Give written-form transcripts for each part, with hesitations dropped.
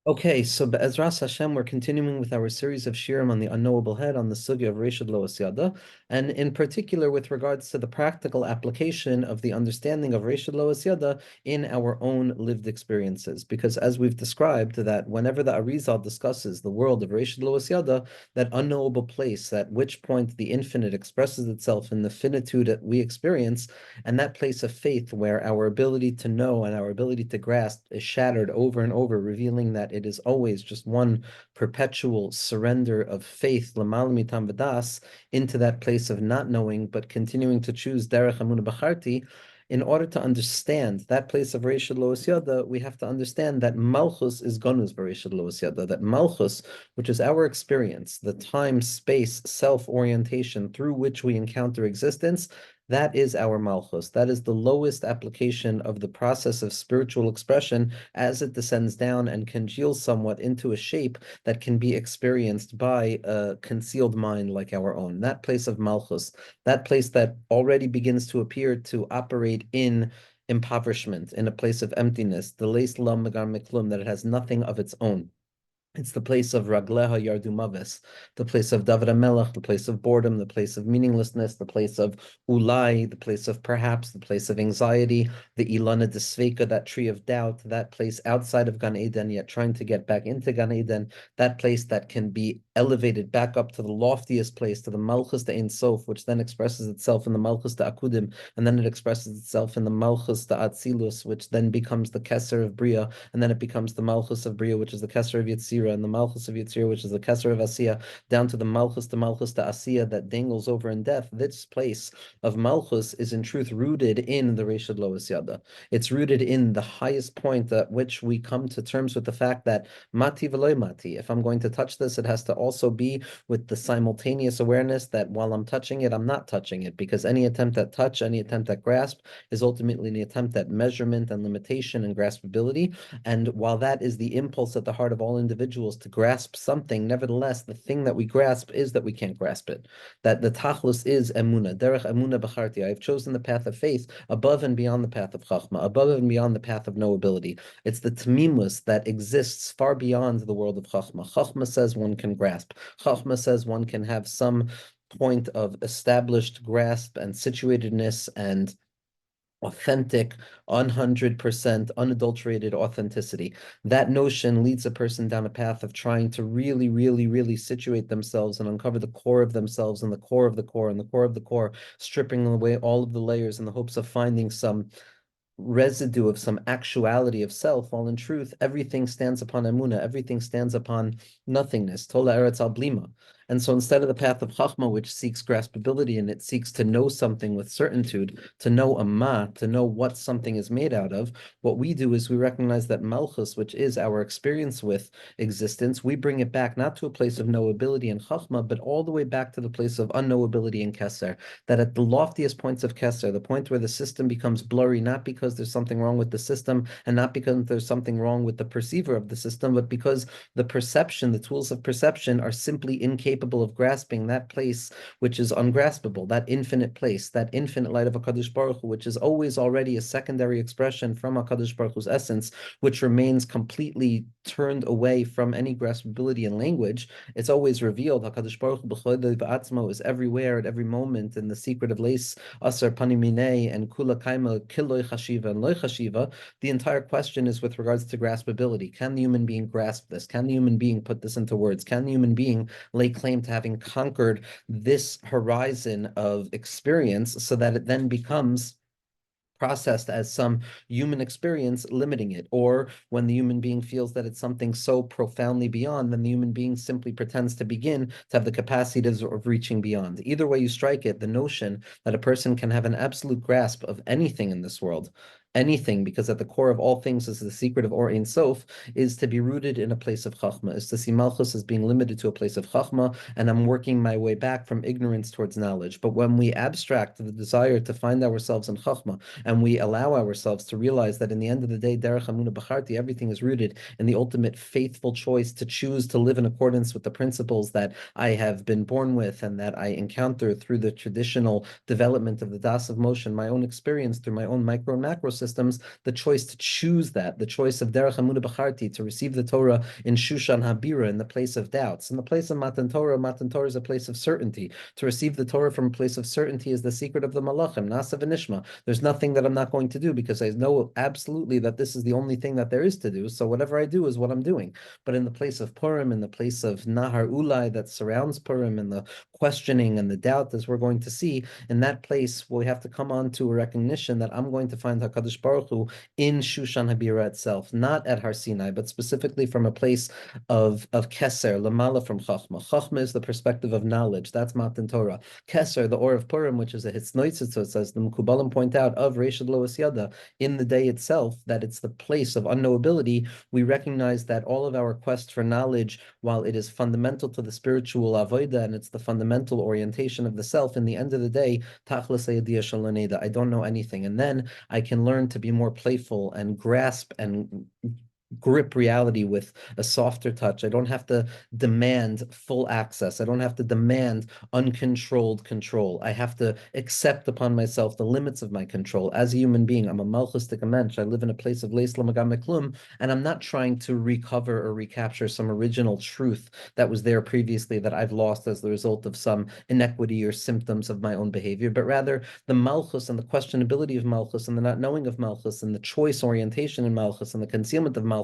Okay, so Be'ezras Hashem, we're continuing with our series of shirim on the unknowable head, on the sugya of Reshad Lo Yada, and in particular with regards to the practical application of the understanding of Reshad Lo Yada in our own lived experiences. Because as we've described, that whenever the Arizal discusses the world of Reshad Lo Yada, that unknowable place, at which point the infinite expresses itself in the finitude that we experience, and that place of faith where our ability to know and our ability to grasp is shattered over and over, revealing that it is always just one perpetual surrender of faith, lamal mitam v'das, into that place of not knowing, but continuing to choose derech emunah b'charti. In order to understand that place of Reishad Lois Yada, we have to understand that Malchus is Gonus Bereishad Lois Yada, that Malchus, which is our experience, the time, space, self-orientation through which we encounter existence, that is our Malchus. That is the lowest application of the process of spiritual expression as it descends down and congeals somewhat into a shape that can be experienced by a concealed mind like our own. That place of Malchus, that place that already begins to appear to operate in impoverishment, in a place of emptiness, the leis lam megar miklum, that it has nothing of its own. It's the place of Ragleha Yardu Mavis, the place of David HaMelech, the place of boredom, the place of meaninglessness, the place of Ulai, the place of perhaps, the place of anxiety, the Ilana Desveka, that tree of doubt, that place outside of Gan Eden, yet trying to get back into Gan Eden, that place that can be elevated back up to the loftiest place, to the Malchus de Ein Sof, which then expresses itself in the Malchus de Akudim, and then it expresses itself in the Malchus de Atzilus, which then becomes the Keser of Bria, and then it becomes the Malchus of Bria, which is the Keser of Yitzira, and the Malchus of Yitzira, which is the Keser of Asiya, down to the Malchus to Asiya that dangles over in death. This place of Malchus is in truth rooted in the Reshad Lois Yada. It's rooted in the highest point at which we come to terms with the fact that Mati v'loy Mati. If I'm going to touch this, it has to also be with the simultaneous awareness that while I'm touching it, I'm not touching it, because any attempt at touch, any attempt at grasp is ultimately an attempt at measurement and limitation and graspability. And while that is the impulse at the heart of all individuals to grasp something, nevertheless, the thing that we grasp is that we can't grasp it. That the tachlus is emuna, derech emuna b'charti. I have chosen the path of faith above and beyond the path of chachma, above and beyond the path of knowability. It's the tmimus that exists far beyond the world of chachma. Chachma says one can grasp. Chachma says one can have some point of established grasp and situatedness and authentic, 100% unadulterated authenticity. That notion leads a person down a path of trying to really, really, really situate themselves and uncover the core of themselves and the core of the core and the core of the core, stripping away all of the layers in the hopes of finding some residue of some actuality of self, while in truth, everything stands upon emuna, everything stands upon nothingness, tola eretz al blima. And so instead of the path of chachma, which seeks graspability and it seeks to know something with certitude, to know a ma, to know what something is made out of, what we do is we recognize that malchus, which is our experience with existence, we bring it back not to a place of knowability and chachma, but all the way back to the place of unknowability and keser. That at the loftiest points of keser, the point where the system becomes blurry, not because there's something wrong with the system and not because there's something wrong with the perceiver of the system, but because the perception, the tools of perception are simply incapable of grasping that place which is ungraspable, that infinite place, that infinite light of HaKadosh Baruch Hu, which is always already a secondary expression from HaKadosh Baruch Hu's essence, which remains completely turned away from any graspability in language. It's always revealed. HaKadosh Baruch Hu b'chodev b'atzmo is everywhere at every moment in the secret of Leis Asar Panimine and Kula Kaima Kiloi Chashiva and Loi Chashiva. The entire question is with regards to graspability. Can the human being grasp this? Can the human being put this into words? Can the human being lay claim to having conquered this horizon of experience so that it then becomes processed as some human experience limiting it, or when the human being feels that it's something so profoundly beyond, then the human being simply pretends to begin to have the capacity of reaching beyond. Either way you strike it, the notion that a person can have an absolute grasp of anything in this world, anything, because at the core of all things is the secret of Or Ein Sof, is to be rooted in a place of chachma, is to see malchus as being limited to a place of chachma, and I'm working my way back from ignorance towards knowledge. But when we abstract the desire to find ourselves in chachma, and we allow ourselves to realize that in the end of the day, derech hamuna b'charti, everything is rooted in the ultimate faithful choice to choose to live in accordance with the principles that I have been born with and that I encounter through the traditional development of the Das of Motion, my own experience through my own micro and macro systems, the choice to choose that, the choice of derech emunah b'charti, to receive the Torah in Shushan Habira, in the place of doubts. In the place of Matan Torah is a place of certainty. To receive the Torah from a place of certainty is the secret of the Malachim, Nasa v'nishma. There's nothing that I'm not going to do because I know absolutely that this is the only thing that there is to do. So whatever I do is what I'm doing. But in the place of Purim, in the place of Nahar Ulai that surrounds Purim, and the questioning and the doubt, as we're going to see, in that place, we have to come on to a recognition that I'm going to find HaKadosh Baruch Hu in Shushan Habira itself, not at Har Sinai, but specifically from a place of Keser, Lamala from Chachma. Chachma is the perspective of knowledge. That's Matan Torah. Keser, the Or of Purim, which is a Hitznoitzitz, so it says, the Mekubalim point out, of Reshad Lo Yada, in the day itself, that it's the place of unknowability. We recognize that all of our quest for knowledge, while it is fundamental to the spiritual avodah, and it's the fundamental orientation of the self, in the end of the day, Tachlis Hayadiyah Shaloneda, I don't know anything. And then I can learn to be more playful and grasp and grip reality with a softer touch. I don't have to demand full access. I don't have to demand uncontrolled control. I have to accept upon myself the limits of my control. As a human being, I'm a malchustik mensch. I live in a place of leis lamagam meklum, and I'm not trying to recover or recapture some original truth that was there previously that I've lost as the result of some inequity or symptoms of my own behavior, but rather the malchus and the questionability of malchus and the not knowing of malchus and the choice orientation in malchus and the concealment of malchus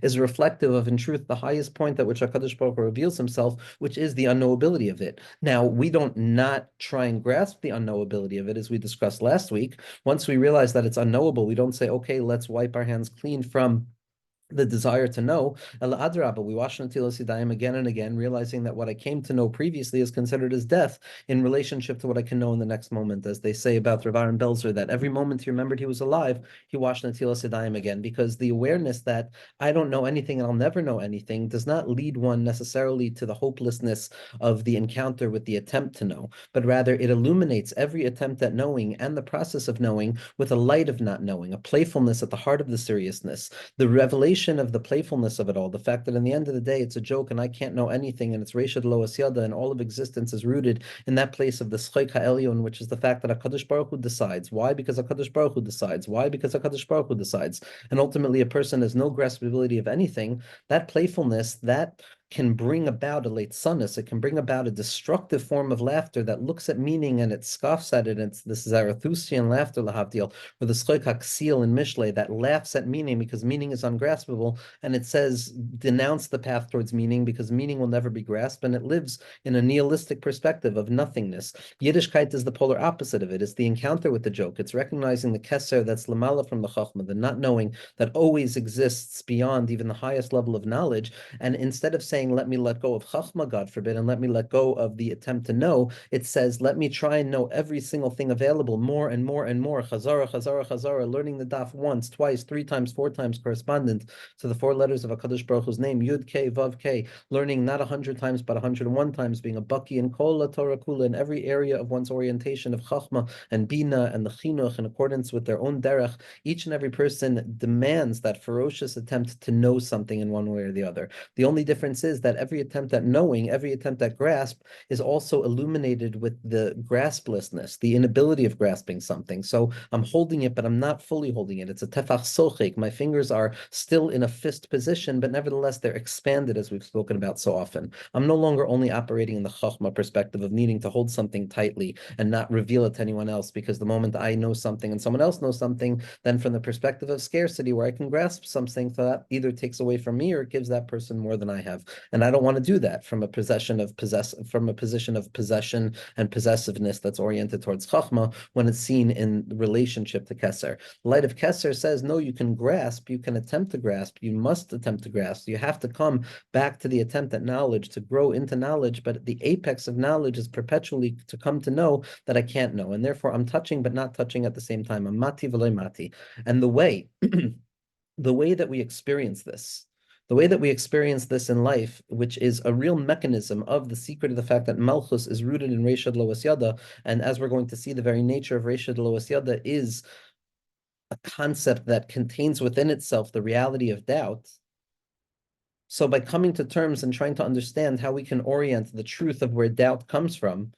is reflective of, in truth, the highest point at which HaKadosh Baruch Hu reveals himself, which is the unknowability of it. Now, we don't not try and grasp the unknowability of it, as we discussed last week. Once we realize that it's unknowable, we don't say, okay, let's wipe our hands clean from the desire to know. El Adrabah, we wash Natilas Yadayim again and again, realizing that what I came to know previously is considered as death in relationship to what I can know in the next moment. As they say about Rav Aaron Belzer, that every moment he remembered he was alive, he washed Natilas Yadayim again, because the awareness that I don't know anything and I'll never know anything does not lead one necessarily to the hopelessness of the encounter with the attempt to know, but rather it illuminates every attempt at knowing and the process of knowing with a light of not knowing, a playfulness at the heart of the seriousness, the revelation of the playfulness of it all, the fact that in the end of the day, it's a joke and I can't know anything, and it's Reshad Lo Yada, and all of existence is rooted in that place of the Schayk HaElyon, which is the fact that HaKadosh Baruch Hu decides. Why? Because HaKadosh Baruch Hu decides. Why? Because HaKadosh Baruch Hu decides. And ultimately, a person has no graspability of anything. That playfulness, that can bring about a late sunness. It can bring about a destructive form of laughter that looks at meaning and it scoffs at it. It's this Zarathustrian laughter, lahavdil, or the Schayk HaKsil in Mishlei, that laughs at meaning because meaning is ungraspable, and it says denounce the path towards meaning because meaning will never be grasped, and it lives in a nihilistic perspective of nothingness. Yiddishkeit is the polar opposite of it. It's the encounter with the joke. It's recognizing the keser that's lamala from the chachma, the not knowing that always exists beyond even the highest level of knowledge. And instead of saying, let me let go of chachma, God forbid, and let me let go of the attempt to know, it says, let me try and know every single thing available more and more and more. Chazara, chazara, chazara, learning the daf once, twice, 3 times, 4 times, correspondent to the 4 letters of HaKadosh Baruch Hu's name, Yud K, Vav K, learning not 100 times, but 101 times, being a baki in kol la Torah kula, in every area of one's orientation of chachma and bina and the chinuch in accordance with their own derech. Each and every person demands that ferocious attempt to know something in one way or the other. The only difference is that every attempt at knowing, every attempt at grasp is also illuminated with the grasplessness, the inability of grasping something. So I'm holding it, but I'm not fully holding it. It's a tefach sochik. My fingers are still in a fist position, but nevertheless, they're expanded, as we've spoken about so often. I'm no longer only operating in the chachma perspective of needing to hold something tightly and not reveal it to anyone else, because the moment I know something and someone else knows something, then from the perspective of scarcity, where I can grasp something, so that either takes away from me or it gives that person more than I have. And I don't want to do that from a position of possession and possessiveness that's oriented towards chachma when it's seen in relationship to keser. The light of keser says, no, you can grasp, you can attempt to grasp, you must attempt to grasp. You have to come back to the attempt at knowledge, to grow into knowledge, but the apex of knowledge is perpetually to come to know that I can't know. And therefore I'm touching, but not touching at the same time. I'm mati v'loy mati. And the way, the way that we experience this, the way that we experience this in life, which is a real mechanism of the secret of the fact that Malchus is rooted in Reshad Lo Yada, and as we're going to see, the very nature of Reshad Lo Yada is a concept that contains within itself the reality of doubt. So by coming to terms and trying to understand how we can orient the truth of where doubt comes from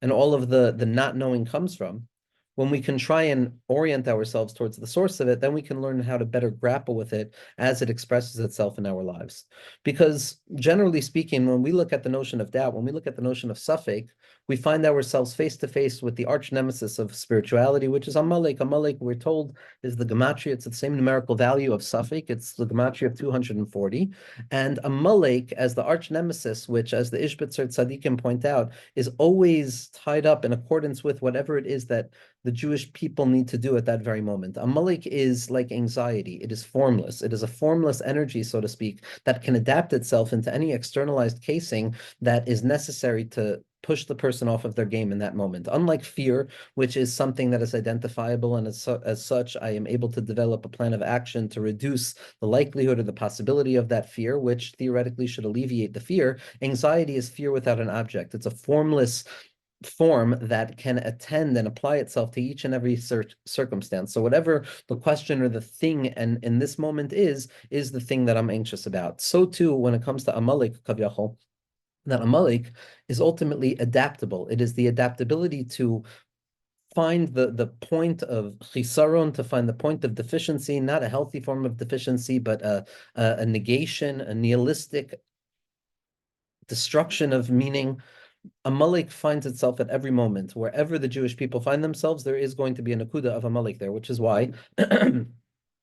and all of the not knowing comes from, when we can try and orient ourselves towards the source of it, then we can learn how to better grapple with it as it expresses itself in our lives. Because generally speaking, when we look at the notion of doubt, when we look at the notion of suffix, we find ourselves face to face with the arch nemesis of spirituality, which is Amalek. Amalek, we're told, is the gematria. It's the same numerical value of suffix. It's the gematria of 240. And Amalek, as the arch nemesis, which, as the Ishbitzer tzaddikim point out, is always tied up in accordance with whatever it is that the Jewish people need to do at that very moment. Amalek is like anxiety. It is formless. It is a formless energy, so to speak, that can adapt itself into any externalized casing that is necessary to push the person off of their game in that moment. Unlike fear, which is something that is identifiable, and as such, I am able to develop a plan of action to reduce the likelihood or the possibility of that fear, which theoretically should alleviate the fear. Anxiety is fear without an object. It's a formless form that can attend and apply itself to each and every circumstance. So whatever the question or the thing and in this moment is the thing that I'm anxious about. So too, when it comes to Amalek, Kavyachol, that Amalek is ultimately adaptable. It is the adaptability to find the point of chisaron, to find the point of deficiency, not a healthy form of deficiency, but a negation, a nihilistic destruction of meaning. Amalek finds itself at every moment. Wherever the Jewish people find themselves, there is going to be a nakuda of Amalek there, which is why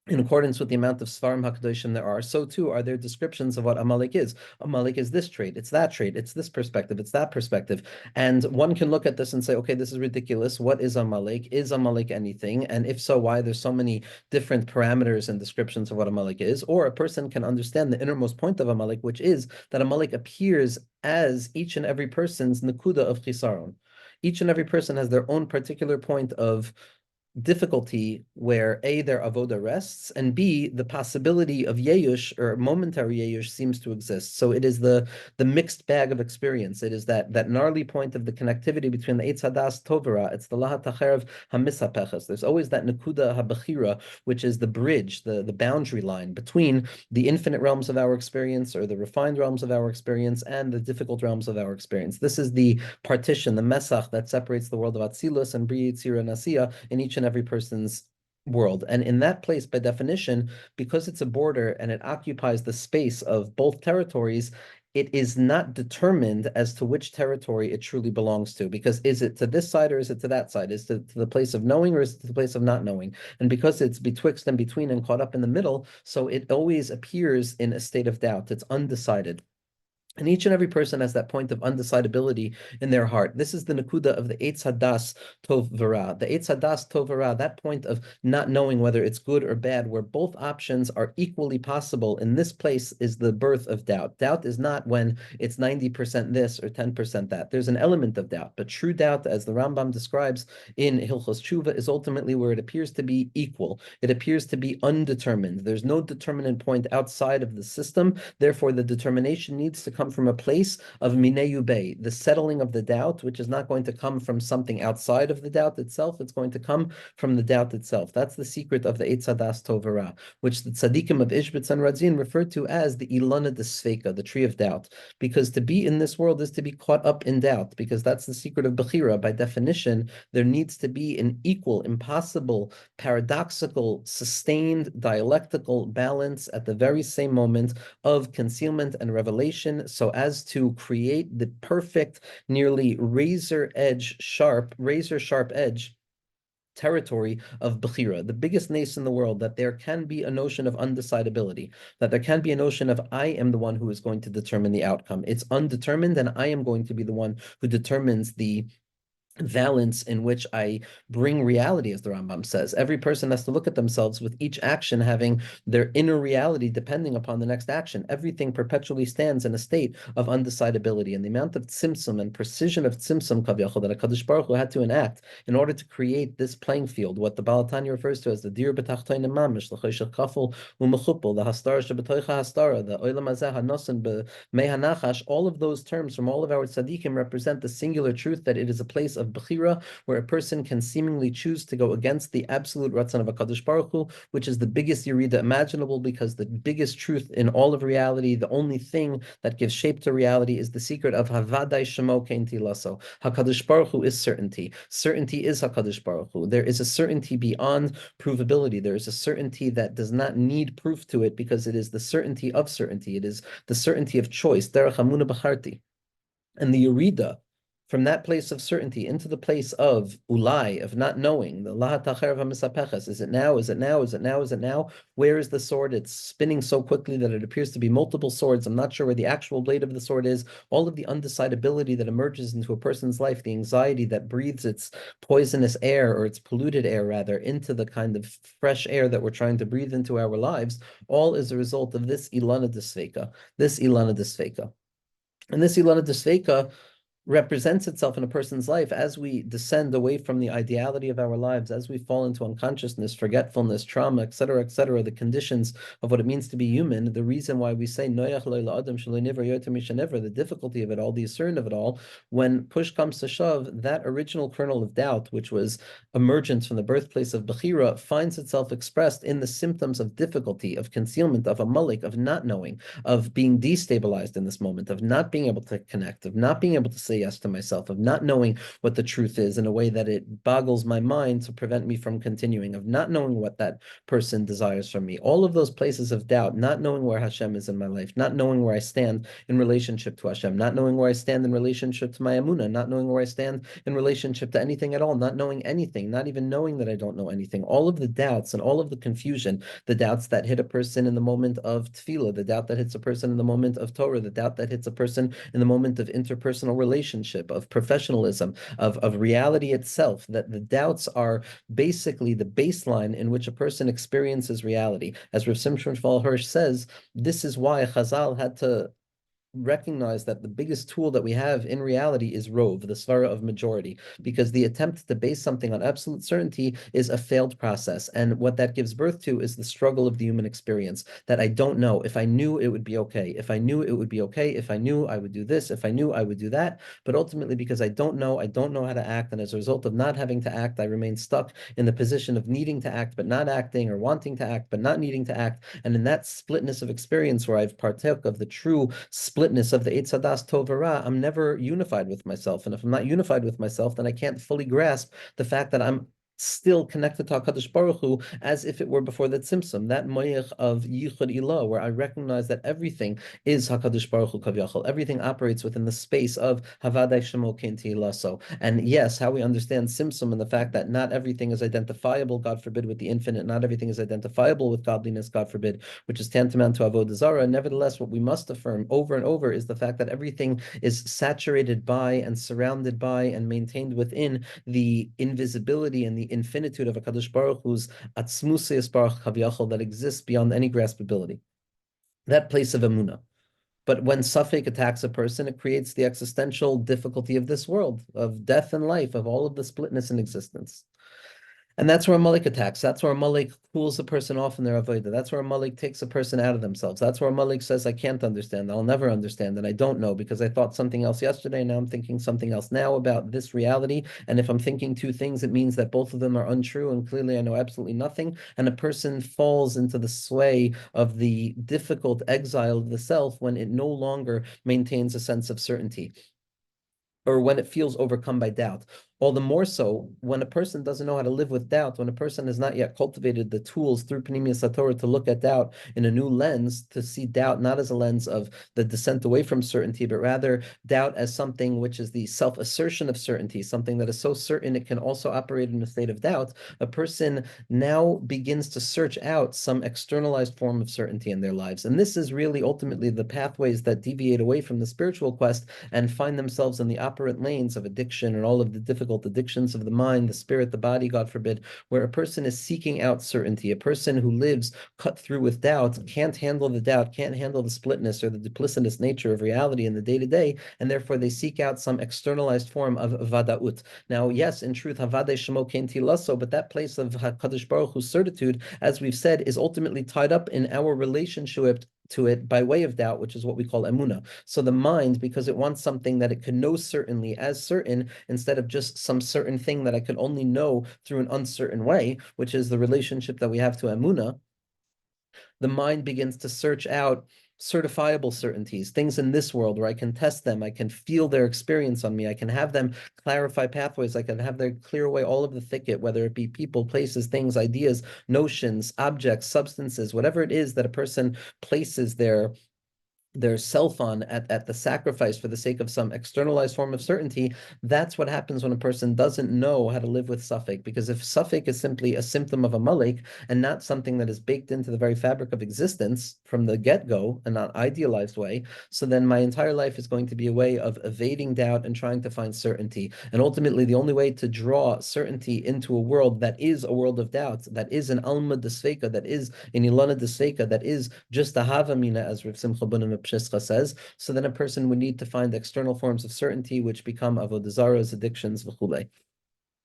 in accordance with the amount of Svarim HaKadoshim there are, so too are there descriptions of what Amalek is. Amalek is this trait, it's that trait, it's this perspective, it's that perspective. And one can look at this and say, okay, this is ridiculous. What is Amalek? Is Amalek anything? And if so, why? There's so many different parameters and descriptions of what Amalek is. Or a person can understand the innermost point of Amalek, which is that Amalek appears as each and every person's nakuda of chisaron. Each and every person has their own particular point of difficulty where A, their avoda rests, and B, the possibility of yeyush or momentary yeyush seems to exist. So it is the mixed bag of experience. It is that gnarly point of the connectivity between the Eitz Hadas Tovara. It's the Lahat Tacherev Hamisapechas. There's always that Nakuda Habachira, which is the bridge, the boundary line between the infinite realms of our experience or the refined realms of our experience and the difficult realms of our experience. This is the partition, the mesach that separates the world of Atzilus and Bri Yitzira and Asiya in each and every person's world. And in that place, by definition, because it's a border and it occupies the space of both territories, it is not determined as to which territory it truly belongs to, because is it to this side or is it to that side? Is it to the place of knowing or is it to the place of not knowing? And because it's betwixt and between and caught up in the middle, so it always appears in a state of doubt. It's undecided. And each and every person has that point of undecidability in their heart. This is the nakuda of the Eitz Hadas Tov V'Ra. The Eitz Hadas Tov V'Ra, that point of not knowing whether it's good or bad, where both options are equally possible. In this place is the birth of doubt. Doubt is not when it's 90% this or 10% that. There's an element of doubt, but true doubt, as the Rambam describes in Hilchos Tshuva, is ultimately where it appears to be equal. It appears to be undetermined. There's no determinant point outside of the system. Therefore, the determination needs to come from a place of minei bay, the settling of the doubt, which is not going to come from something outside of the doubt itself. It's going to come from the doubt itself. That's the secret of the Eitz Hadas Tovara, which the tzaddikim of Ishbitz and Radzin refer to as the Ilana de Sveka, the tree of doubt. Because to be in this world is to be caught up in doubt, because that's the secret of Bechira. By definition, there needs to be an equal, impossible, paradoxical, sustained, dialectical balance at the very same moment of concealment and revelation, so as to create the perfect, nearly razor sharp edge territory of Bechira, the biggest nace in the world, that there can be a notion of undecidability, that there can be a notion of I am the one who is going to determine the outcome. It's undetermined, and I am going to be the one who determines the valence in which I bring reality, as the Rambam says. Every person has to look at themselves with each action having their inner reality depending upon the next action. Everything perpetually stands in a state of undecidability, and the amount of tzimtzum and precision of tzimtzum kavyachol that HaKadosh Baruch Hu had to enact in order to create this playing field, what the Baal Tanya refers to as the dir b'tachtoin mamish, the choshech kafel u'mechupel, the hastara shebetoicha hastara, the oilam hazeh hanosen b'mei hanachash. All of those terms from all of our tzaddikim represent the singular truth that it is a place of Bechira, where a person can seemingly choose to go against the absolute Ratzon of HaKadosh Baruch Hu, which is the biggest Yerida imaginable, because the biggest truth in all of reality, the only thing that gives shape to reality, is the secret of Havadai Shemo Kein Tilaso. HaKadosh Baruch Hu is certainty. Certainty is HaKadosh Baruch Hu. There is a certainty beyond provability. There is a certainty that does not need proof to it, because it is the certainty of certainty. It is the certainty of choice. Derech Hamuna B'charti. And the Yerida from that place of certainty into the place of ulai, of not knowing, the lahat acher v'misapeches, is it now, is it now, is it now, is it now? Where is the sword? It's spinning so quickly that it appears to be multiple swords. I'm not sure where the actual blade of the sword is. All of the undecidability that emerges into a person's life, the anxiety that breathes its poisonous air, or its polluted air rather, into the kind of fresh air that we're trying to breathe into our lives, all is a result of this ilana desveika, this ilana desveika. And this ilana desveika represents itself in a person's life as we descend away from the ideality of our lives, as we fall into unconsciousness, forgetfulness, trauma, etc., the conditions of what it means to be human. The reason why we say Noach lo la'adam shelo niver yoter mishanever, the difficulty of it all, the concern of it all, when push comes to shove, that original kernel of doubt, which was emergence from the birthplace of Bechira, finds itself expressed in the symptoms of difficulty, of concealment, of a malik, of not knowing, of being destabilized in this moment, of not being able to connect, of not being able to say yes to myself, of not knowing what the truth is in a way that it boggles my mind to prevent me from continuing, of not knowing what that person desires from me. All of those places of doubt, not knowing where Hashem is in my life, not knowing where I stand in relationship to Hashem, not knowing where I stand in relationship to my Amunah, not knowing where I stand in relationship to anything at all, not knowing anything, not even knowing that I don't know anything. All of the doubts and all of the confusion, the doubts that hit a person in the moment of tefillah, the doubt that hits a person in the moment of Torah, the doubt that hits a person in the moment of interpersonal relationship, of professionalism, of reality itself, that the doubts are basically the baseline in which a person experiences reality. As Rav Simshon Shmuel Hirsch says, this is why Chazal had to recognize that the biggest tool that we have in reality is rov, the svara of majority, because the attempt to base something on absolute certainty is a failed process. And what that gives birth to is the struggle of the human experience, that I don't know. If I knew, it would be okay. If I knew, it would be okay. If I knew, I would do this. If I knew, I would do that. But ultimately, because I don't know how to act. And as a result of not having to act, I remain stuck in the position of needing to act, but not acting, or wanting to act, but not needing to act. And in that splitness of experience where I've partook of the true splitness of the Eitz Hadas Tov Ra, I'm never unified with myself. And if I'm not unified with myself, then I can't fully grasp the fact that I'm still connected to HaKadosh Baruch Hu as if it were before that Tzimtzum, that moyach of Yichud Ilah, where I recognize that everything is HaKadosh Baruch Hu Kavyachol. Everything operates within the space of Havadai Shemo Kein Tilaso. And yes, how we understand Tzimtzum and the fact that not everything is identifiable, God forbid, with the infinite, not everything is identifiable with godliness, God forbid, which is tantamount to Avodah Zarah. Nevertheless, what we must affirm over and over is the fact that everything is saturated by and surrounded by and maintained within the invisibility and the infinitude of HaKadosh Baruch Hu's atzmusei Baruch Kaviyachol that exists beyond any graspability. That place of emunah. But when suffix attacks a person, it creates the existential difficulty of this world, of death and life, of all of the splitness in existence. And that's where a Malik attacks. That's where a Malik cools a person off in their avodah. That's where a Malik takes a person out of themselves. That's where a Malik says, I can't understand, I'll never understand, and I don't know because I thought something else yesterday, now I'm thinking something else now about this reality. And if I'm thinking two things, it means that both of them are untrue, and clearly I know absolutely nothing. And a person falls into the sway of the difficult exile of the self when it no longer maintains a sense of certainty, or when it feels overcome by doubt. All the more so when a person doesn't know how to live with doubt, when a person has not yet cultivated the tools through Pnimius HaTorah to look at doubt in a new lens, to see doubt not as a lens of the descent away from certainty, but rather doubt as something which is the self-assertion of certainty, something that is so certain it can also operate in a state of doubt. A person now begins to search out some externalized form of certainty in their lives. And this is really ultimately the pathways that deviate away from the spiritual quest and find themselves in the operant lanes of addiction and all of the difficult addictions of the mind, the spirit, the body, God forbid, where a person is seeking out certainty. A person who lives cut through with doubt can't handle the doubt, can't handle the splitness or the duplicitous nature of reality in the day-to-day, and therefore they seek out some externalized form of vadaut. Now, yes, in truth, havadei shemo kein tilaso, but that place of HaKadosh Baruch Hu's certitude, as we've said, is ultimately tied up in our relationship to it by way of doubt, which is what we call emuna. So the mind, because it wants something that it can know certainly as certain, instead of just some certain thing that I could only know through an uncertain way, which is the relationship that we have to emuna, the mind begins to search out certifiable certainties, things in this world where I can test them, I can feel their experience on me, I can have them clarify pathways, I can have them clear away all of the thicket, whether it be people, places, things, ideas, notions, objects, substances, whatever it is that a person places their self on at the sacrifice for the sake of some externalized form of certainty. That's what happens when a person doesn't know how to live with suffix. Because if suffix is simply a symptom of a malik and not something that is baked into the very fabric of existence from the get-go, and not idealized way, so then my entire life is going to be a way of evading doubt and trying to find certainty. And ultimately, the only way to draw certainty into a world that is a world of doubt, that is an alma desveka, that is an ilana desveka, that is just a havamina, as Rav Simcha ben Pshischa says. So then a person would need to find external forms of certainty, which become avodah zaras, addictions, v'chulei.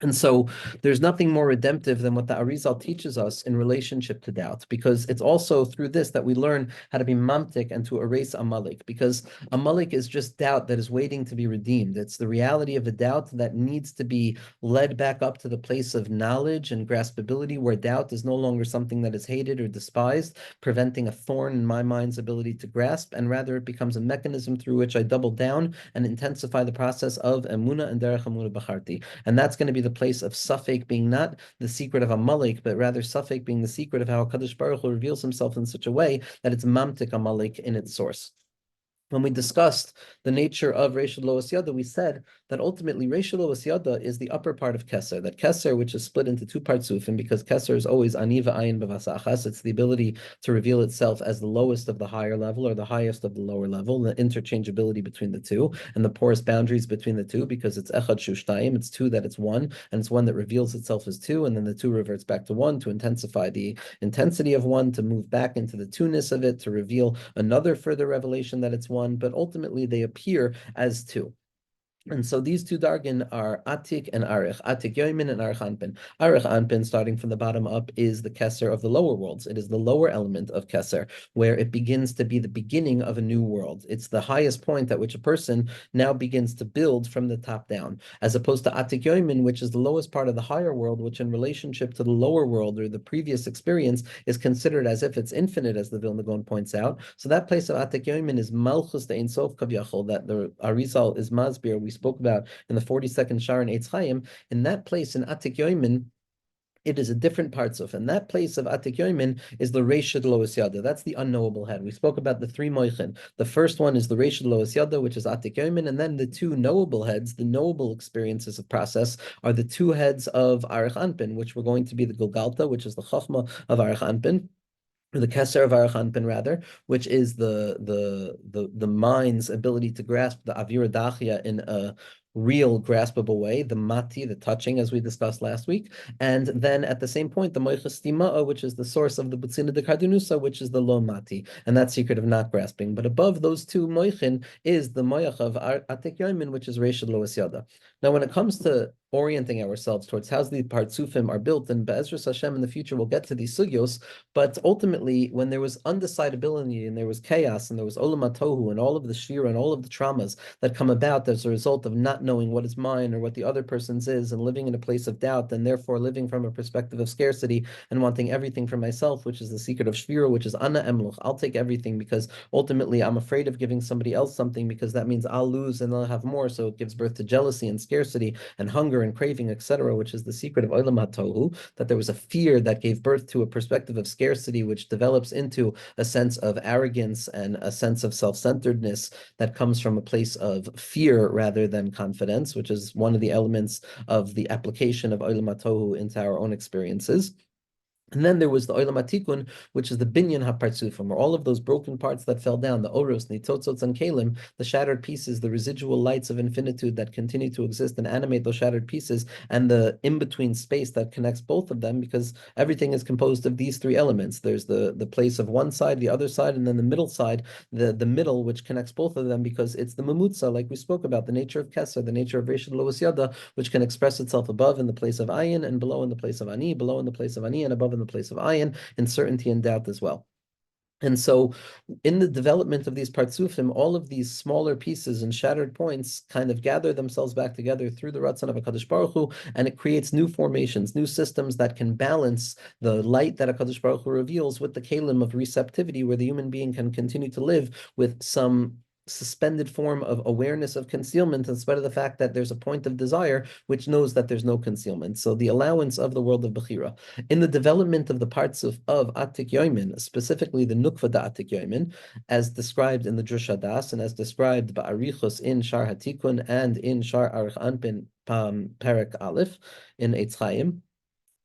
And so there's nothing more redemptive than what the Arizal teaches us in relationship to doubt, because it's also through this that we learn how to be mamtik and to erase Amalek, because Amalek is just doubt that is waiting to be redeemed. It's the reality of a doubt that needs to be led back up to the place of knowledge and graspability, where doubt is no longer something that is hated or despised, preventing a thorn in my mind's ability to grasp, and rather it becomes a mechanism through which I double down and intensify the process of emuna and derech emuna b'charti. And that's going to be the place of suffix being not the secret of Amalek, but rather suffix being the secret of how Kadosh Baruch Hu reveals himself in such a way that it's mamtik Amalek in its source. When we discussed the nature of Reishad Lo Asyada, we said that ultimately Reishad Lo Asyada is the upper part of Keser, that Keser, which is split into two parts, and because Keser is always Aniva Ayin B'Vasachas, it's the ability to reveal itself as the lowest of the higher level or the highest of the lower level, the interchangeability between the two, and the porous boundaries between the two, because it's Echad Shushtaim, it's two that it's one, and it's one that reveals itself as two, and then the two reverts back to one to intensify the intensity of one, to move back into the two-ness of it, to reveal another further revelation that it's one, but ultimately they appear as two. And so these two dargin are Atik and Arich, Atik Yoimin and Arich Anpin. Arich Anpin, starting from the bottom up, is the Keser of the lower worlds. It is the lower element of Keser, where it begins to be the beginning of a new world. It's the highest point at which a person now begins to build from the top down, as opposed to Atik Yoimin, which is the lowest part of the higher world, which in relationship to the lower world or the previous experience is considered as if it's infinite, as the Vilna Gaon points out. So that place of Atik Yoimin is Malchus de Ein Sof Kavyachol, that the Arizal is Masbir. We spoke about in the 42nd Shar in Eitz Chaim. In that place in Atik Yoimin, it is a different parts of, and that place of Atik Yoimin is the Reishad Lo Asyada. That's the unknowable head. We spoke about the three moichin. The first one is the Reishad Lo Asyada, which is Atik Yoimin, and then the two knowable heads, the knowable experiences of process, are the two heads of Arich Anpin, which were going to be the Gulgalta, which is the Chachma of Arich Anpin, or the Keser of Arachanpin, rather, which is the mind's ability to grasp the Avira Dachia in a real graspable way, the mati, the touching, as we discussed last week, and then at the same point, the moichas tima'a, which is the source of the butzina de kardinusa, which is the lo mati, and that secret of not grasping. But above those two moichin is the moich of atik yoimin, which is reishad lo asyada. Now, when it comes to orienting ourselves towards how the partsufim are built, and Be'ezras Hashem in the future we'll get to these sugyos, but ultimately, when there was undecidability and there was chaos and there was olam tohu and all of the shira and all of the traumas that come about as a result of not knowing what is mine or what the other person's is, and living in a place of doubt, and therefore living from a perspective of scarcity and wanting everything for myself, which is the secret of shvira, which is ana emluch. I'll take everything because ultimately I'm afraid of giving somebody else something, because that means I'll lose and they'll have more. So it gives birth to jealousy and scarcity and hunger and craving, etc., which is the secret of olam hatohu, that there was a fear that gave birth to a perspective of scarcity, which develops into a sense of arrogance and a sense of self-centeredness that comes from a place of fear rather than confidence, which is one of the elements of the application of olam hatohu into our own experiences. And then there was the Olam HaTikun, which is the Binyan HaPartzufim, where all of those broken parts that fell down, the Oros, Nitotzots, and Kalim, the shattered pieces, the residual lights of infinitude that continue to exist and animate those shattered pieces, and the in-between space that connects both of them, because everything is composed of these three elements. There's the place of one side, the other side, and then the middle side, the middle, which connects both of them, because it's the Mamutza, like we spoke about, the nature of Keser, the nature of Reshad Lo Asyada, which can express itself above in the place of Ayin, and below in the place of Ani, below in the place of Ani, and above in the place of ayin, and certainty and doubt as well. And so, in the development of these partsufim, all of these smaller pieces and shattered points kind of gather themselves back together through the Ratzon of HaKadosh Baruch Hu, and it creates new formations, new systems that can balance the light that HaKadosh Baruch Hu reveals with the kalim of receptivity, where the human being can continue to live with some suspended form of awareness of concealment, in spite of the fact that there's a point of desire which knows that there's no concealment. So the allowance of the world of Bechira. In the development of the parts of Atik Yoimin, specifically the Nukva da Atik Yoimin, as described in the Drush Hadas and as described by Arichos in Shar Hatikun and in Shar Arich Anpin Perek Aleph in Eitz Chaim,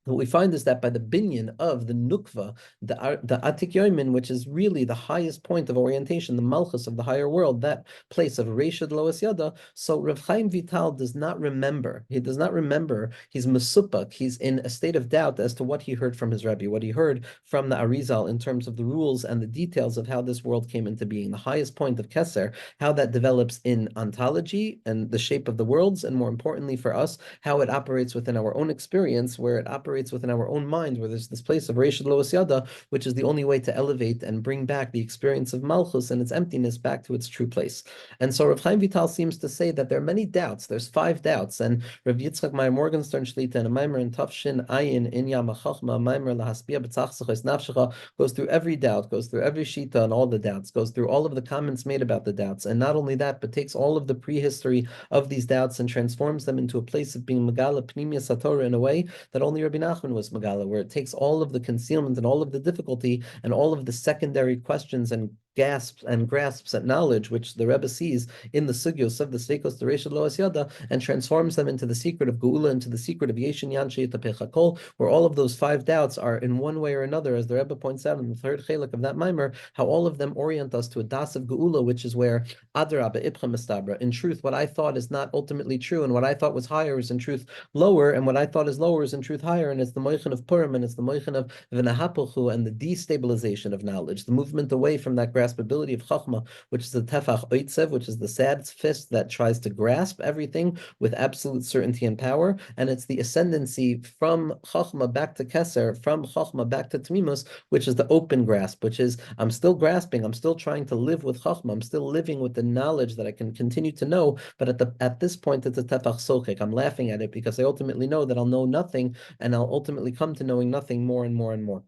what we find is that by the binyan of the nukva, the atik yomin, which is really the highest point of orientation, the malchus of the higher world, that place of reishad loas yada. So Rav Chaim Vital does not remember. He does not remember. He's mesupak. He's in a state of doubt as to what he heard from his Rebbe, what he heard from the Arizal in terms of the rules and the details of how this world came into being. The highest point of Keser, how that develops in ontology and the shape of the worlds, and more importantly for us, how it operates within our own experience, where it operates within our own mind, where there's this place of Reishad Loas Yada, which is the only way to elevate and bring back the experience of Malchus and its emptiness back to its true place. And so Rav Chaim Vital seems to say that there are many doubts. There's 5 doubts, and Rav Yitzchak Meir Morgenstern Shlita in a Maimer in Tafshin Ayin in Yam HaChachma Maimer Lahaspia B'tzachsachos Nafshecha goes through every doubt, goes through every shita and all the doubts, goes through all of the comments made about the doubts, and not only that, but takes all of the prehistory of these doubts and transforms them into a place of being Megala Pnimia Satorah in a way that only Rabbi Nachman was Megala, where it takes all of the concealment and all of the difficulty and all of the secondary questions and gasps and grasps at knowledge, which the Rebbe sees in the sugyos of the Sveikos Teresha Loas Yada, and transforms them into the secret of Geula, into the secret of Yeshin Yanshe Tapechakol, where all of those 5 doubts are in one way or another, as the Rebbe points out in the 3rd chelik of that mimer, how all of them orient us to a das of Geula, which is where Adrabah Ipcha Mestabra. In truth, what I thought is not ultimately true, and what I thought was higher is in truth lower, and what I thought is lower is in truth higher, and it's the moichin of Purim, and it's the moichin of V'nahapulchu, and the destabilization of knowledge, the movement away from that graspability of Chachma, which is the Tefach Oitzev, which is the sad fist that tries to grasp everything with absolute certainty and power, and it's the ascendancy from Chachma back to Keser, from Chachma back to Tmimus, which is the open grasp, which is, I'm still grasping, I'm still trying to live with Chachma, I'm still living with the knowledge that I can continue to know, but at this point, it's a Tefach Sochek. I'm laughing at it because I ultimately know that I'll know nothing, and I'll ultimately come to knowing nothing more and more and more.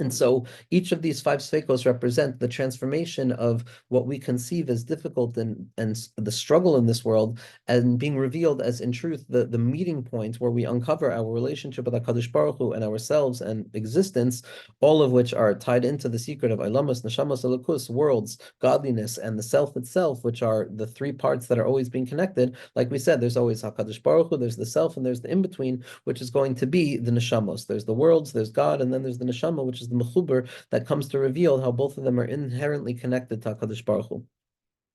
And so each of these 5 sveikos represent the transformation of what we conceive as difficult and the struggle in this world, and being revealed as, in truth, the meeting point where we uncover our relationship with HaKadosh Baruch Hu and ourselves and existence, all of which are tied into the secret of Ilamos, Neshamos, Elokus, worlds, godliness, and the self itself, which are the 3 parts that are always being connected. Like we said, there's always HaKadosh Baruch Hu, there's the self, and there's the in-between, which is going to be the Neshamos. There's the worlds, there's God, and then there's the Neshama, which is the mechuber that comes to reveal how both of them are inherently connected to HaKadosh Baruch Hu.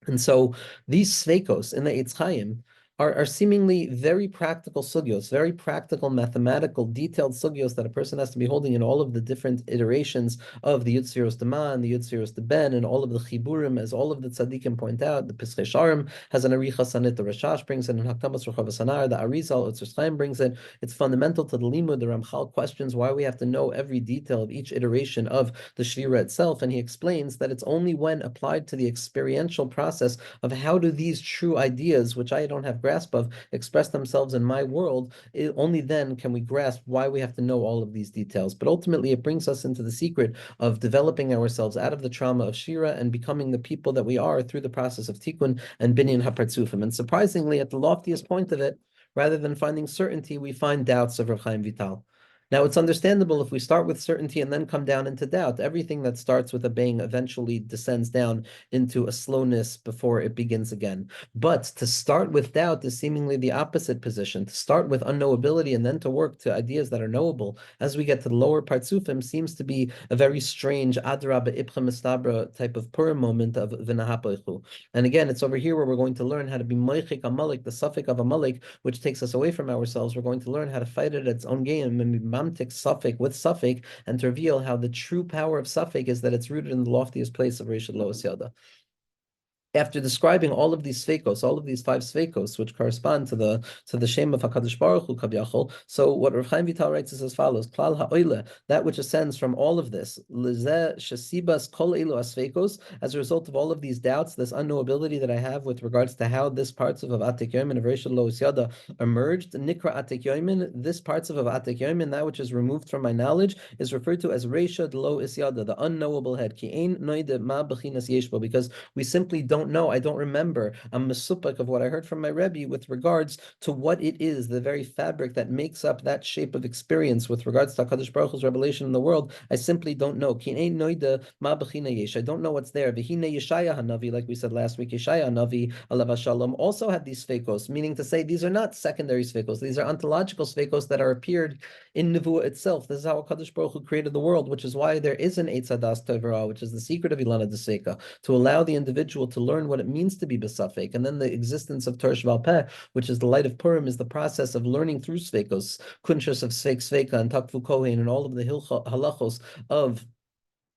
And so these sveikos in the Eitz Chaim are seemingly very practical sugyos, very practical, mathematical, detailed sugyos that a person has to be holding in all of the different iterations of the Yud Dema and the Yud Ben, and all of the Chiburim, as all of the tzaddikim point out. The Pischei Sharim has an Arichas Sanit, the Rashash brings it, and Hakdamas Rechavas Hanar, the Arizal, Utzer Chaim brings it. It's fundamental to the limud. The Ramchal questions why we have to know every detail of each iteration of the Shvira itself, and he explains that it's only when applied to the experiential process of how do these true ideas, which I don't have grasp of, express themselves in my world, only then can we grasp why we have to know all of these details. But ultimately, it brings us into the secret of developing ourselves out of the trauma of Shira and becoming the people that we are through the process of Tikkun and Binyan HaPartzufim. And surprisingly, at the loftiest point of it, rather than finding certainty, we find doubts of Rav Chaim Vital. Now, it's understandable if we start with certainty and then come down into doubt. Everything that starts with a bang eventually descends down into a slowness before it begins again. But to start with doubt is seemingly the opposite position. To start with unknowability and then to work to ideas that are knowable as we get to the lower partsufim seems to be a very strange adraba ipcha mistabra type of Purim moment of v'nahapoichu. And again, it's over here where we're going to learn how to be moichik amalik, the suffix of amalik, which takes us away from ourselves. We're going to learn how to fight it at its own game and be mamtik suffix with suffix, and to reveal how the true power of suffix is that it's rooted in the loftiest place of Rishon Lo Yada. after describing all of these sveikos, all of these five sveikos, which correspond to the Shem of Hakadosh Baruch Hu Kaviyachol. So what Rav Chaim Vital writes is as follows: Klal ha'oile, that which ascends from all of this, lezeh shesibas kol elu asveikos, as a result of all of these doubts, this unknowability that I have with regards to how this parts of Atik Yomin and of Reshel Lo Yada emerged. Nikra Atik Yomin, this parts of Atik Yomin, that which is removed from my knowledge, is referred to as Reshad Lo Isyada, the unknowable head. Ki ein noide ma bechinas yeshbo, because we simply don't know. I don't remember. I'm mesupik of what I heard from my Rebbe with regards to what it is, the very fabric that makes up that shape of experience with regards to HaKadosh Baruch Hu's revelation in the world. I simply don't know. I don't know what's there. V'hine Yeshaya Hanavi, like we said last week, Yeshaya Hanavi, alav shalom, also had these sfekos, meaning to say these are not secondary sfekos. These are ontological sfekos that are appeared in Nevuah itself. This is how HaKadosh Baruch Hu created the world, which is why there is an Eitz Hadas Tevera, which is the secret of Ilana Deseka, to allow the individual to learn what it means to be besafek. And then the existence of Torah Shval Peh, which is the light of Purim, is the process of learning through Sveikos, Kunshas of Sveik Sveika and Takfu Kohen, and all of the halachos of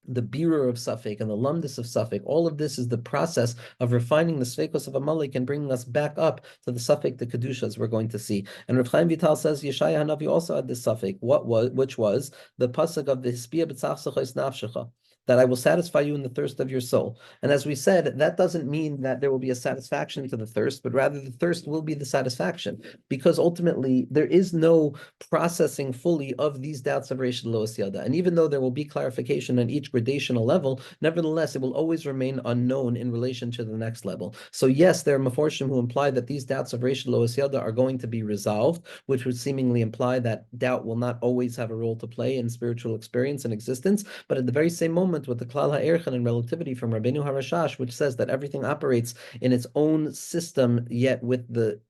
the birur of Safek and the lumdus of Safek. All of this is the process of refining the Sveikos of Amalek and bringing us back up to the Safek, the Kedushas we're going to see. And Rav Chaim Vital says Yeshaya Hanavi also had this Safek, which was the pasuk of the Hispia B'tzachsachos Nafshecha, that I will satisfy you in the thirst of your soul. And as we said, that doesn't mean that there will be a satisfaction to the thirst, but rather the thirst will be the satisfaction, because ultimately there is no processing fully of these doubts of Reish Lo Yada. And even though there will be clarification on each gradational level, nevertheless, it will always remain unknown in relation to the next level. So yes, there are Meforshim who imply that these doubts of Reish Lo Yada are going to be resolved, which would seemingly imply that doubt will not always have a role to play in spiritual experience and existence, but at the very same moment, with the Klal HaErchan and relativity from Rabbeinu HaRashash, which says that everything operates in its own system, yet with the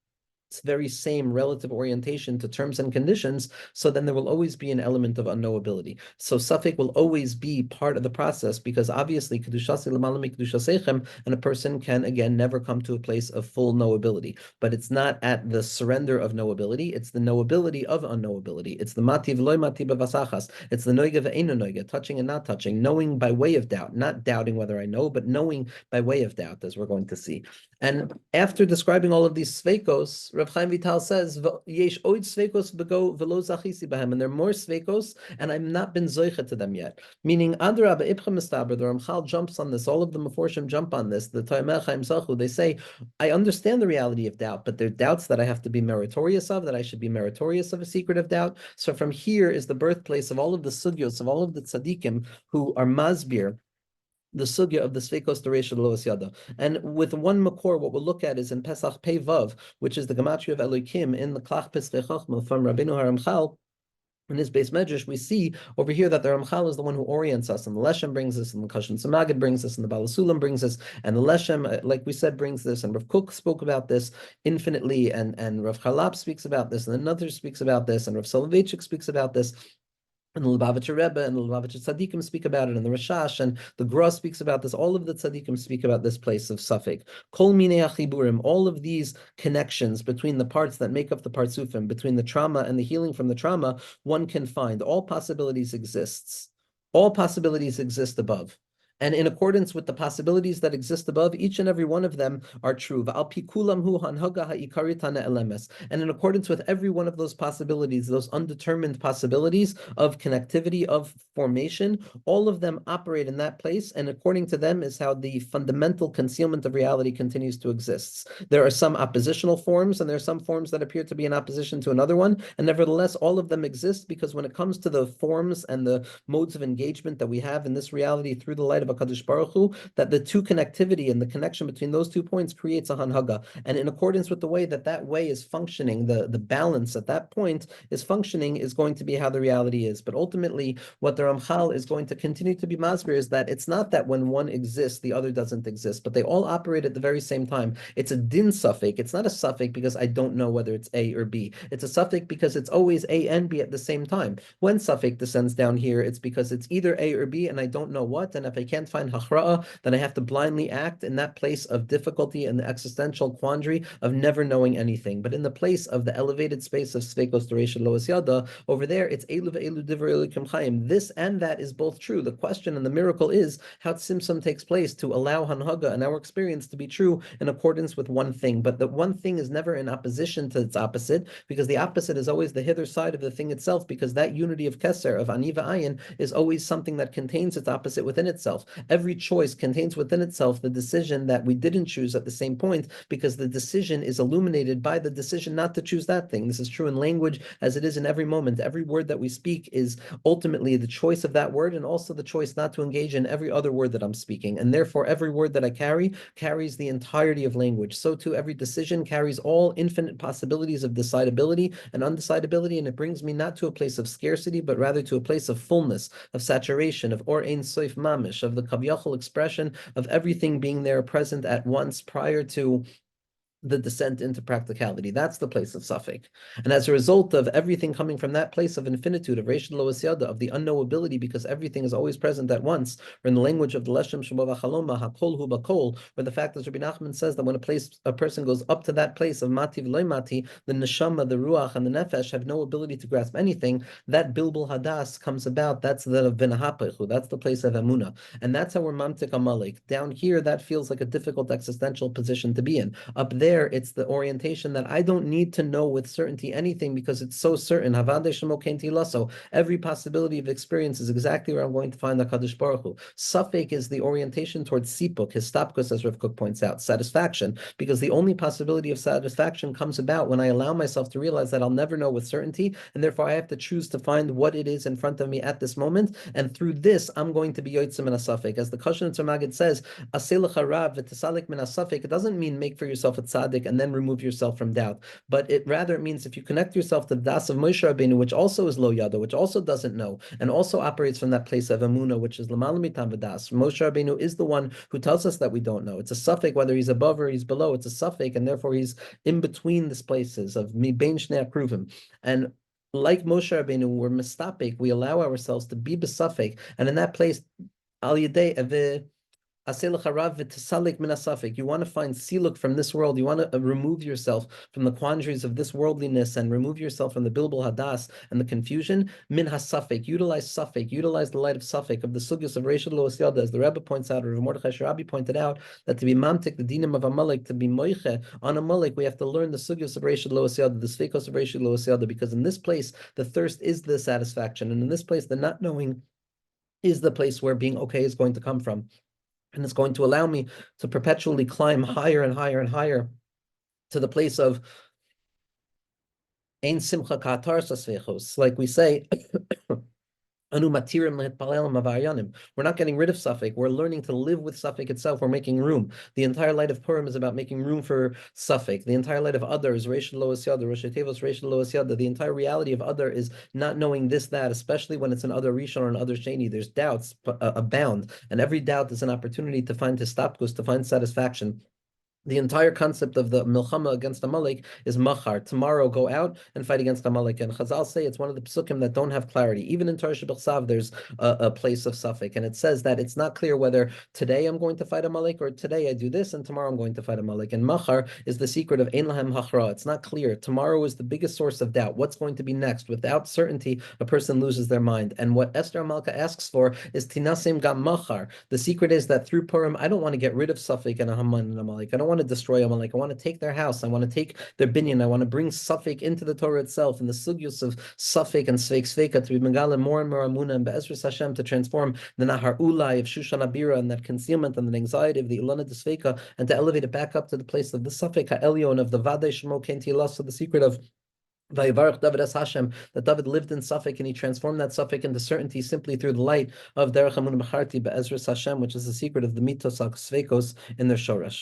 very same relative orientation to terms and conditions, so then there will always be an element of unknowability. So Safek will always be part of the process, because obviously Kedushasi l'malam Kedushaseichem, and a person can again never come to a place of full knowability. But it's not at the surrender of knowability, it's the knowability of unknowability. It's the mativ loy mativ b'vasachas. It's the noiga ve'eno noiga, touching and not touching, knowing by way of doubt, not doubting whether I know, but knowing by way of doubt, as we're going to see. And after describing all of these sveikos, Rav Chaim Vital says, "Yesh oid sveikos bego velo zachisi bahem," and there are more sveikos, and I've not been zoicha to them yet. Meaning, Adrab Ibchem Mistaber, the Ramchal jumps on this. All of the Meforshim jump on this. The Toimeh Chaim Zachu, they say, I understand the reality of doubt, but there are doubts that I have to be meritorious of, that I should be meritorious of a secret of doubt. So from here is the birthplace of all of the sugyos, of all of the tzaddikim who are masbir, the sugya of the Sveikos Deresh Lo Yada. And with one makor, what we'll look at is in Pesach Pei Vav, which is the Gematria of Elohim in the Klach Pesach Chachma from Rabbeinu HaRamchal. In his base medrash, we see over here that the Ramchal is the one who orients us, and the Leshem brings us, and the Kashan Samagid brings us, and the Balasulam brings us, and the Leshem, like we said, brings this, and Rav Kook spoke about this infinitely, and Rav Chalap speaks about this, and another speaks about this, and Rav Soloveitchik speaks about this. And the Lubavitcher Rebbe and the Lubavitcher Tzaddikim speak about it, and the Rashash and the Gra speaks about this. All of the Tzaddikim speak about this place of Safek. Kol minei achiburim, all of these connections between the parts that make up the Partsufim, between the trauma and the healing from the trauma, one can find. All possibilities exists. All possibilities exist above. And in accordance with the possibilities that exist above, each and every one of them are true. And in accordance with every one of those possibilities, those undetermined possibilities of connectivity, of formation, all of them operate in that place. And according to them is how the fundamental concealment of reality continues to exist. There are some oppositional forms, and there are some forms that appear to be in opposition to another one. And nevertheless, all of them exist, because when it comes to the forms and the modes of engagement that we have in this reality through the light of HaKadosh Baruch Hu, that the two connectivity and the connection between those 2 points creates a hanhaga. And in accordance with the way that that way is functioning, the balance at that point is functioning, is going to be how the reality is. But ultimately, what the Ramchal is going to continue to be masbir is that it's not that when one exists, the other doesn't exist, but they all operate at the very same time. It's a din suffix. It's not a suffix because I don't know whether it's A or B. It's a suffix because it's always A and B at the same time. When suffix descends down here, it's because it's either A or B, and I don't know what, and if I can't can't find hachra'ah, then I have to blindly act in that place of difficulty and the existential quandary of never knowing anything. But in the place of the elevated space of Sveikos Doreisha Loas Yada, over there it's Elu ve'elu divrei Elokim Chaim. This and that is both true. The question and the miracle is how Tzimtzum takes place to allow Hanhaga and our experience to be true in accordance with one thing. But the one thing is never in opposition to its opposite, because the opposite is always the hither side of the thing itself, because that unity of Keser, of Ani v'Ayin, is always something that contains its opposite within itself. Every choice contains within itself the decision that we didn't choose at the same point, because the decision is illuminated by the decision not to choose that thing. This is true in language as it is in every moment. Every word that we speak is ultimately the choice of that word, and also the choice not to engage in every other word that I'm speaking. And therefore, every word that I carry carries the entirety of language. So too, every decision carries all infinite possibilities of decidability and undecidability, and it brings me not to a place of scarcity, but rather to a place of fullness, of saturation, of or ein soif mamish, of the kavyachol expression of everything being there present at once prior to the descent into practicality. That's the place of Safek. And as a result of everything coming from that place of infinitude, of Reish Loas Yada, of the unknowability, because everything is always present at once, or in the language of the Leshem Shabbat Chaloma, Hakol Hu Bakol, where the fact that Rabbi Nachman says that when a person goes up to that place of Mati V'loy Mati, the Neshama, the Ruach, and the Nefesh have no ability to grasp anything, that Bilbul Hadas comes about. That's the V'nahapechu, that's the place of Emunah. And that's how we're Mamtik Amalek. Down here, that feels like a difficult existential position to be in. Up there, it's the orientation that I don't need to know with certainty anything, because it's so certain. Every possibility of experience is exactly where I'm going to find the Kadosh Baruch Hu. Safek is the orientation towards sipuk, histapkus, as Rav Kook points out, satisfaction, because the only possibility of satisfaction comes about when I allow myself to realize that I'll never know with certainty, and therefore I have to choose to find what it is in front of me at this moment, and through this I'm going to be yotzim min asafek. As the Kashon Tzemagid says, asel harav v'tesalik min asafek, it doesn't mean make for yourself a tzaddik and then remove yourself from doubt, but it rather means if you connect yourself to the das of Moshe Rabbeinu, which also is lo yada, which also doesn't know, and also operates from that place of emuna, which is l'malam mitam v'das. Moshe Rabbeinu is the one who tells us that we don't know. It's a suffix, whether he's above or he's below. It's a suffix, and therefore he's in between these places of mi bein shnei akruvim. And like Moshe Rabbeinu, we're mistapik. We allow ourselves to be besafek, and in that place, al yedei you want to find siluk from this world. You want to remove yourself from the quandaries of this worldliness and remove yourself from the bilbul hadas and the confusion. Min hasafek, utilize the light of safek, of the sugyas of Reish Loas Yada, as the Rebbe points out, or Rav Mordechai Sharabi pointed out, that to be mamtik, the dinim of Amalek, to be moiche on Amalek, we have to learn the sugyas of Reish Loas Yada, the sveikos of Reish Loas Yada, because in this place the thirst is the satisfaction, and in this place the not knowing is the place where being okay is going to come from. And it's going to allow me to perpetually climb higher and higher and higher to the place of Ein Simcha Ka'atar Sasvechos. Like we say, we're not getting rid of Safek. We're learning to live with Safek itself. We're making room. The entire light of Purim is about making room for Safek. The entire light of Adar is Reish Loas Yada, Rosh Tevos Reish Loas Yada. The entire reality of Adar is not knowing this, that, especially when it's an Adar Rishon or an Adar Sheni. There's doubts abound, and every doubt is an opportunity to find histapkus, to find satisfaction. The entire concept of the milchama against Amalek is machar. Tomorrow, go out and fight against Amalek. And Chazal say it's one of the psukim that don't have clarity. Even in Torah Shebechsav, there's a place of suffix, and it says that it's not clear whether today I'm going to fight Amalek or today I do this and tomorrow I'm going to fight Amalek. And machar is the secret of ein lahem hachra. It's not clear. Tomorrow is the biggest source of doubt. What's going to be next? Without certainty, a person loses their mind. And what Esther Malka asks for is tinasim gam machar. The secret is that through Purim, I don't want to get rid of suffix and a Haman and Amalek. I don't want to destroy Amalek. I want to take their house. I want to take their binyan. I want to bring Safek into the Torah itself, and the sugyos of Safek and Sveik Sveika to be Megala more and more Amunah and Be'ezras Hashem to transform the Nahar Ulai of Shushan Abira and that concealment and the anxiety of the Ilana de Sveika, and to elevate it back up to the place of the Safek HaElyon, of the Vadei Shemo Kenti Elah, so the secret of Vayivarach David as Hashem, that David lived in Safek and he transformed that Safek into certainty simply through the light of Derech Amunah B'charti Be'ezras Hashem, which is the secret of the Mitos HaSveikos in their Shoresh.